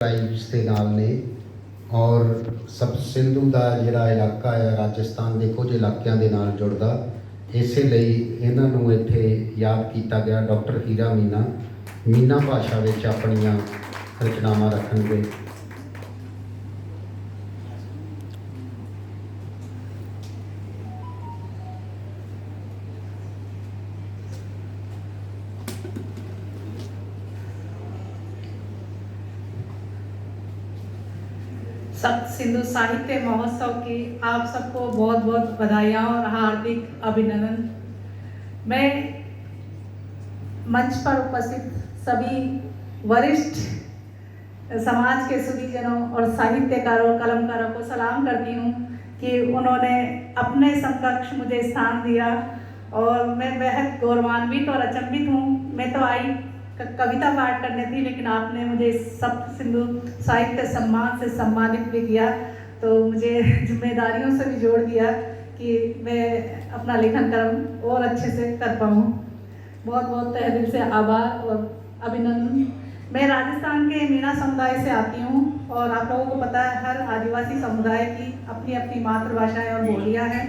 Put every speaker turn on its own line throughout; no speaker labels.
Tribes के नाल ने और सब सिंधु का जिहड़ा इलाका है राजस्थान के कुछ इलाकों के नाल जुड़दा, इसलिए इन्हों इत्थे याद किया गया। डॉक्टर हीरा मीना मीना भाषा में अपनियां रचनावां रखणगे।
सप्त सिंधु साहित्य महोत्सव की आप सबको बहुत बहुत बधाइयाँ और हार्दिक अभिनंदन। मैं मंच पर उपस्थित सभी वरिष्ठ समाज के सुधीजनों और साहित्यकारों कलमकारों को सलाम करती हूँ कि उन्होंने अपने समकक्ष मुझे स्थान दिया और मैं बेहद गौरवान्वित और अचंभित हूँ। मैं तो आई कविता पाठ करने थी, लेकिन आपने मुझे सप्त सिंधु साहित्य सम्मान से सम्मानित भी किया, तो मुझे जिम्मेदारियों से भी जोड़ दिया कि मैं अपना लेखन कर्म और अच्छे से कर पाऊँ। बहुत बहुत तहे दिल से आभार और अभिनंदन। मैं राजस्थान के मीणा समुदाय से आती हूँ और आप लोगों को पता है हर आदिवासी समुदाय की अपनी अपनी मातृभाषाएं और बोलियाँ हैं।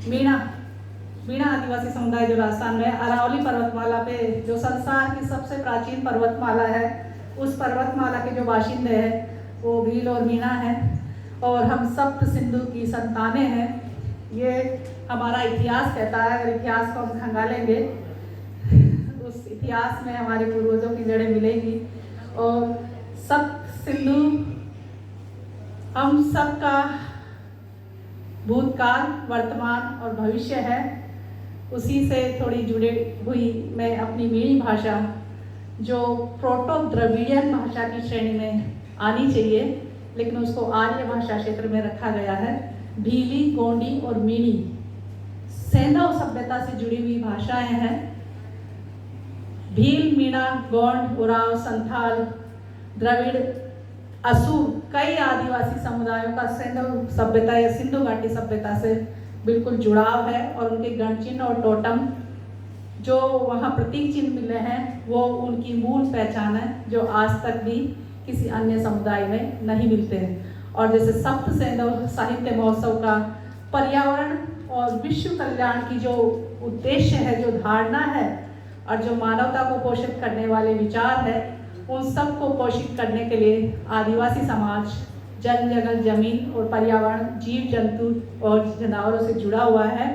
मीणा आदिवासी समुदाय जो राजस्थान में अरावली पर्वतमाला पे जो संसार की सबसे प्राचीन पर्वतमाला है, उस पर्वतमाला के जो बाशिंदे हैं वो भील और मीणा हैं और हम सप्त सिंधु की संतानें हैं। ये हमारा इतिहास कहता है। अगर इतिहास को हम खंगालेंगे उस इतिहास में हमारे पूर्वजों की जड़ें मिलेंगी। और सप्त सिंधु हम सबका भूतकाल, वर्तमान और भविष्य है। उसी से थोड़ी जुड़ी हुई मैं अपनी मीणी भाषा, जो प्रोटो द्रविडियन भाषा की श्रेणी में आनी चाहिए, लेकिन उसको आर्य भाषा क्षेत्र में रखा गया है। भीली, गोंडी और मीणी सैंधव सभ्यता से जुड़ी हुई भाषाएं हैं। भील, मीणा, गोंड, उराव, संथाल, द्रविड़, असुर कई आदिवासी समुदायों का सैंधव सभ्यता या सिंधु घाटी सभ्यता से बिल्कुल जुड़ाव है और उनके गण चिन्ह और टोटम जो वहाँ प्रतीक चिन्ह मिले हैं वो उनकी मूल पहचान है, जो आज तक भी किसी अन्य समुदाय में नहीं मिलते हैं। और जैसे सप्त सिंधु साहित्य महोत्सव का पर्यावरण और विश्व कल्याण की जो उद्देश्य है, जो धारणा है और जो मानवता को पोषित करने वाले विचार है, उन सब को पोषित करने के लिए आदिवासी समाज जल, जंगल, जमीन और पर्यावरण, जीव जंतु और जानवरों से जुड़ा हुआ है।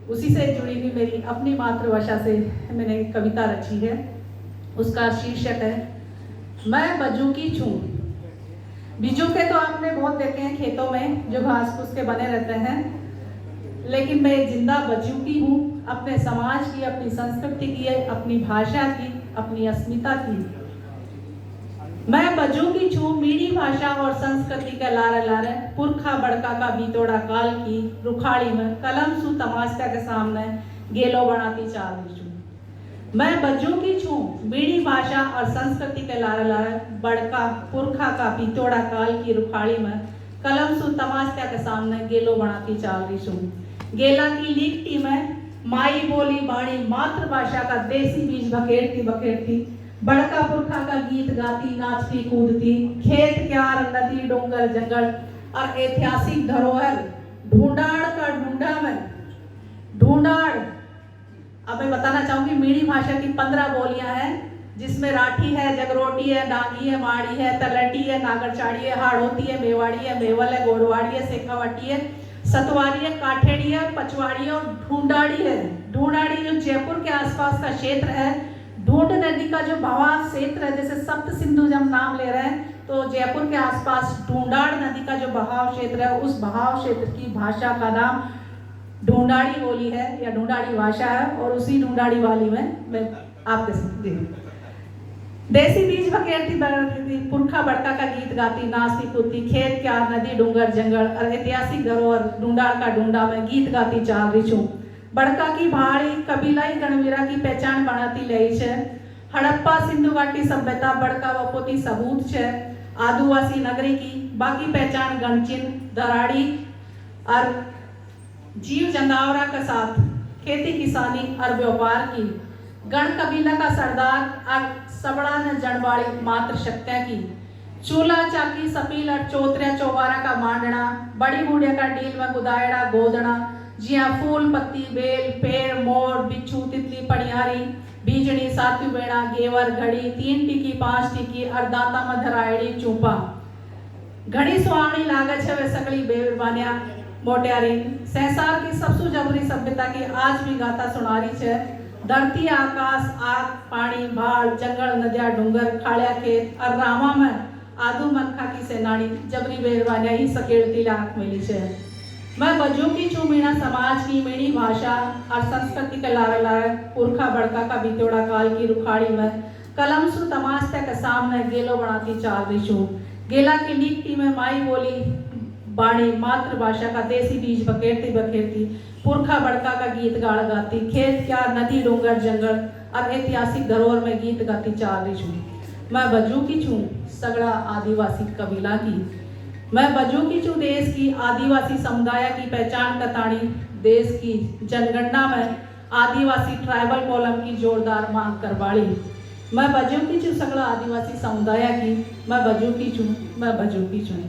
उसी से जुड़ी हुई मेरी अपनी मातृभाषा से मैंने कविता रची है। उसका शीर्षक है मैं बजू की छूं। बिजूके तो आपने बहुत देखे हैं खेतों में जो घास फूस के बने रहते हैं, लेकिन मैं जिंदा बजूकी हूँ, अपने समाज की, अपनी संस्कृति की, अपनी भाषा की, अपनी अस्मिता की। मैं बजू की छू मीठी भाषा और संस्कृति के लारे लारे, पुरखा बड़का का बीतोड़ा काल की रुखाड़ी में कलम सु तमाशा के सामने गेलो बनाती चाल छू। मैं बजू की छू मीठी भाषा और संस्कृति के लारे लारे, बड़का पुरखा का बीतोड़ा काल की रुखाड़ी में कलम सु तमाशा के सामने गेलो बनाती चाल रही छू। गेला की लिखती में माई बोली बाणी मातृभाषा का देसी बीज बखेरती बखेरती, बड़का पुरखा का गीत गाती नाचती कूदती, खेत क्यार नदी डोंगर जंगल और ऐतिहासिक धरोहर ढूंढाड़ का ढूंढा में ढूंढाड़। अब मैं बताना चाहूंगी मीणी भाषा की 15 बोलियां हैं, जिसमें राठी है, जगरोटी है, डांगी है, माड़ी है, तलटी है, नागरचाड़ी है, हाड़ोती है, मेवाड़ी है, मेवल है, गोड़वाड़ी है, सेखावटी है, सतवारी है, काठेड़ी है, पचवाड़ी है और ढूंढाड़ी है। ढूंढाड़ी जो जयपुर के आसपास का क्षेत्र है, ढूंढ नदी का जो बहाव क्षेत्र है, जैसे सप्त सिंधु जब नाम ले रहे हैं तो जयपुर के आसपास ढूंढाड़ नदी का जो बहाव क्षेत्र है, उस बहाव क्षेत्र की भाषा का नाम ढूंढाड़ी बोली है या ढूंढाड़ी भाषा है। और उसी ढूंढाड़ी वाली में मैं आपके साथ देसी बीज बखेरती पुरखा बड़का का गीत गाती नाचती कूदती, खेत क्या नदी डूंगर जंगल और ऐतिहासिक धरोहर ढूंढाड़ का ढूंढा में गीत गाती चाल रही छूं। बड़का की भाड़ी कबीलाई गणवीरा की पहचान बनाती लई छे। हड़प्पा सिंधु घाटी सभ्यता बड़का वपोती सबूत छे। आदिवासी नगरी की बाकी पहचान गणचिन्ह, दराड़ी और जीव जंदावरा के साथ खेती किसानी और व्यापार की। गण कबीला का सरदार सबड़ा न जनवाड़ी मात्र शक्तियां की चूल्हा चाकी सपील और चौतरिया चौबारा का मांडना बड़ी बूढ़िया का डील में गुदायड़ा गोदना जिया फूल पत्ती बेल पेड़ मोर बिच्छू तितली पड़ियारी बीजड़ी सातु बेड़ा गेवर घड़ी 3 टिकी 5 टिकी और दांता में धरायड़ी चूपा घड़ी सुहावनी लागत है वे सकली बेबानिया मोटियारी संसार की सबसे जबरी सभ्यता की आज भी गाथा सुनारी है। धरती आकाश आग पानी भाड़ जंगल नदिया डूंगर खाड़िया खेत और रामा में आदू मनखा की सेनानी जबरी बेरवानिया ही सकेड़ती लाख मिली है। मैं बजू की छू मीणा समाज की मीणी भाषा और संस्कृति के लारे लारे पुरखा बड़का का बितोड़ा काल की रुखाड़ी में कलम सु तमाश तक सामने गेलो बनाती चाल रही छू गेला की नीकती में माई बोली बाणी मातृभाषा का देसी बीज बखेरती बखेरती पुरखा बड़का का गीत गाड़ गाती खेत क्या नदी डूंगर जंगल और ऐतिहासिक धरोहर में गीत गाती चाल रही छू। मैं बजू की छू सगड़ा आदिवासी कबीला की मैं बजू की छू देश की आदिवासी समुदाय की पहचान कतानी देश की जनगणना में आदिवासी ट्राइबल कॉलम की जोरदार मांग करवाड़ी। मैं बजू की छू सगड़ा आदिवासी समुदाय की मैं बजू की छू मैं बजू की छू।